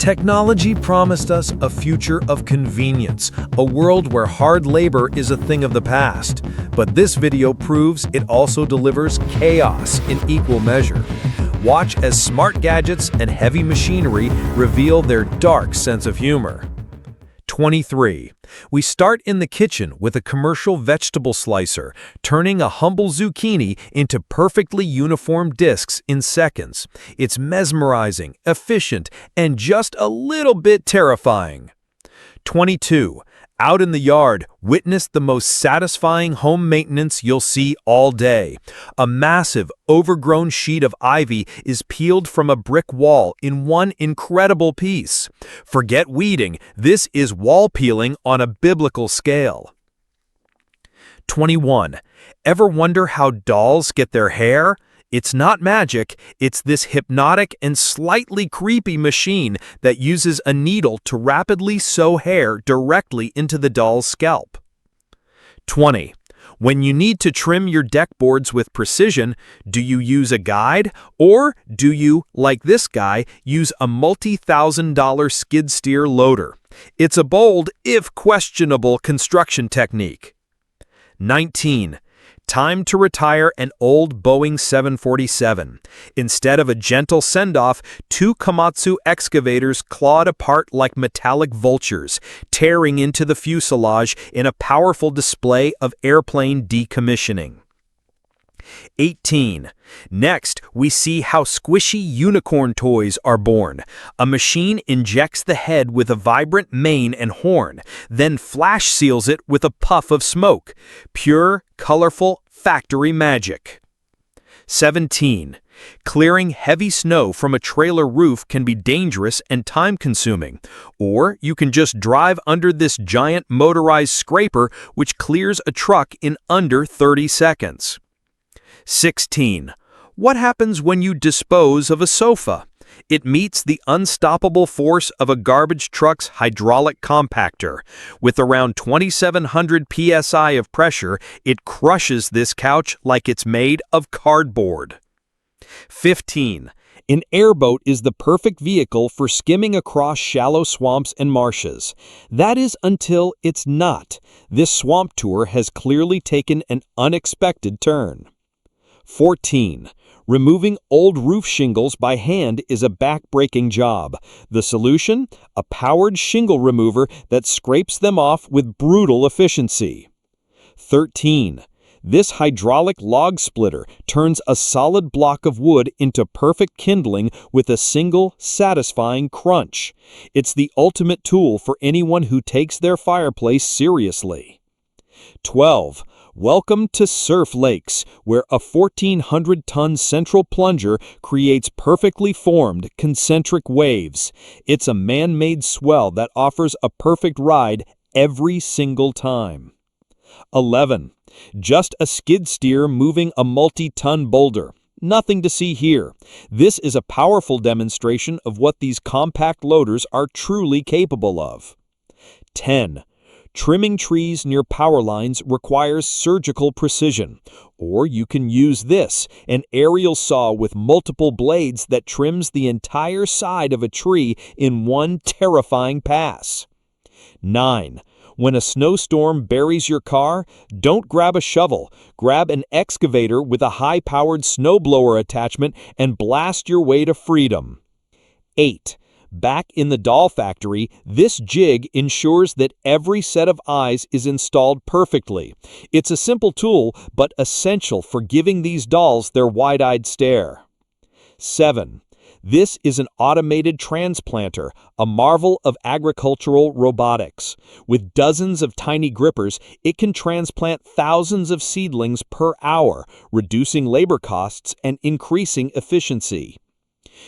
Technology promised us a future of convenience, a world where hard labor is a thing of the past. But this video proves it also delivers chaos in equal measure. Watch as smart gadgets and heavy machinery reveal their dark sense of humor. 23. We start in the kitchen with a commercial vegetable slicer, turning a humble zucchini into perfectly uniform discs in seconds. It's mesmerizing, efficient, and just a little bit terrifying. 22. Out in the yard, witness the most satisfying home maintenance you'll see all day. A massive, overgrown sheet of ivy is peeled from a brick wall in one incredible piece. Forget weeding, this is wall peeling on a biblical scale. 21. Ever wonder how dolls get their hair? It's not magic, it's this hypnotic and slightly creepy machine that uses a needle to rapidly sew hair directly into the doll's scalp. 20. When you need to trim your deck boards with precision, do you use a guide? Or do you, like this guy, use a multi-$1,000 skid steer loader? It's a bold, if questionable, construction technique. 19. Time to retire an old Boeing 747. Instead of a gentle send-off, two Komatsu excavators clawed apart like metallic vultures, tearing into the fuselage in a powerful display of airplane decommissioning. 18. Next, we see how squishy unicorn toys are born. A machine injects the head with a vibrant mane and horn, then flash seals it with a puff of smoke. Pure, colorful, factory magic. 17. Clearing heavy snow from a trailer roof can be dangerous and time-consuming. Or you can just drive under this giant motorized scraper which clears a truck in under 30 seconds. 16. What happens when you dispose of a sofa? It meets the unstoppable force of a garbage truck's hydraulic compactor. With around 2,700 psi of pressure, it crushes this couch like it's made of cardboard. 15. An airboat is the perfect vehicle for skimming across shallow swamps and marshes. That is until it's not. This swamp tour has clearly taken an unexpected turn. 14. Removing old roof shingles by hand is a back-breaking job. The solution? A powered shingle remover that scrapes them off with brutal efficiency. 13. This hydraulic log splitter turns a solid block of wood into perfect kindling with a single, satisfying crunch. It's the ultimate tool for anyone who takes their fireplace seriously. 12. Welcome to Surf Lakes, where a 1,400-ton central plunger creates perfectly formed, concentric waves. It's a man-made swell that offers a perfect ride every single time. 11. Just a skid steer moving a multi-ton boulder. Nothing to see here. This is a powerful demonstration of what these compact loaders are truly capable of. 10. Trimming trees near power lines requires surgical precision. Or you can use this, an aerial saw with multiple blades that trims the entire side of a tree in one terrifying pass. 9. When a snowstorm buries your car, don't grab a shovel. Grab an excavator with a high-powered snowblower attachment and blast your way to freedom. 8. Back in the doll factory, this jig ensures that every set of eyes is installed perfectly. It's a simple tool, but essential for giving these dolls their wide-eyed stare. 7. This is an automated transplanter, a marvel of agricultural robotics. With dozens of tiny grippers, it can transplant thousands of seedlings per hour, reducing labor costs and increasing efficiency.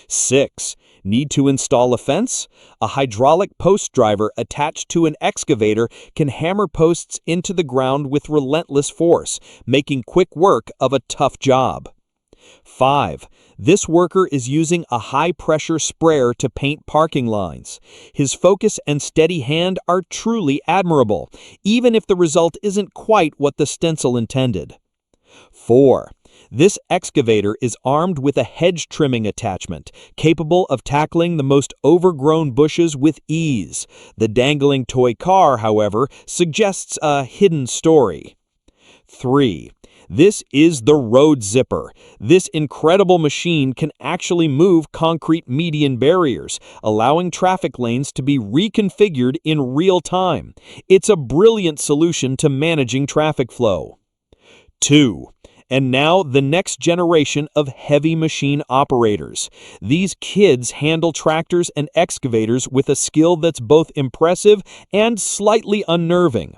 6. Need to install a fence? A hydraulic post driver attached to an excavator can hammer posts into the ground with relentless force, making quick work of a tough job. 5. This worker is using a high-pressure sprayer to paint parking lines. His focus and steady hand are truly admirable, even if the result isn't quite what the stencil intended. 4. This excavator is armed with a hedge trimming attachment, capable of tackling the most overgrown bushes with ease. The dangling toy car, however, suggests a hidden story. 3. This is the road zipper. This incredible machine can actually move concrete median barriers, allowing traffic lanes to be reconfigured in real time. It's a brilliant solution to managing traffic flow. 2. And now the next generation of heavy machine operators. These kids handle tractors and excavators with a skill that's both impressive and slightly unnerving.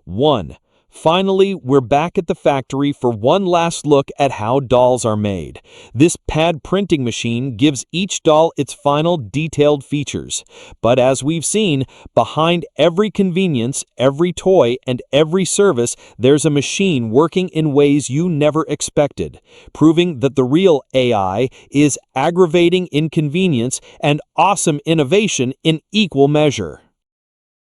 1. Finally, we're back at the factory for one last look at how dolls are made. This pad printing machine gives each doll its final detailed features. But as we've seen, behind every convenience, every toy, and every service, there's a machine working in ways you never expected, proving that the real AI is aggravating inconvenience and awesome innovation in equal measure.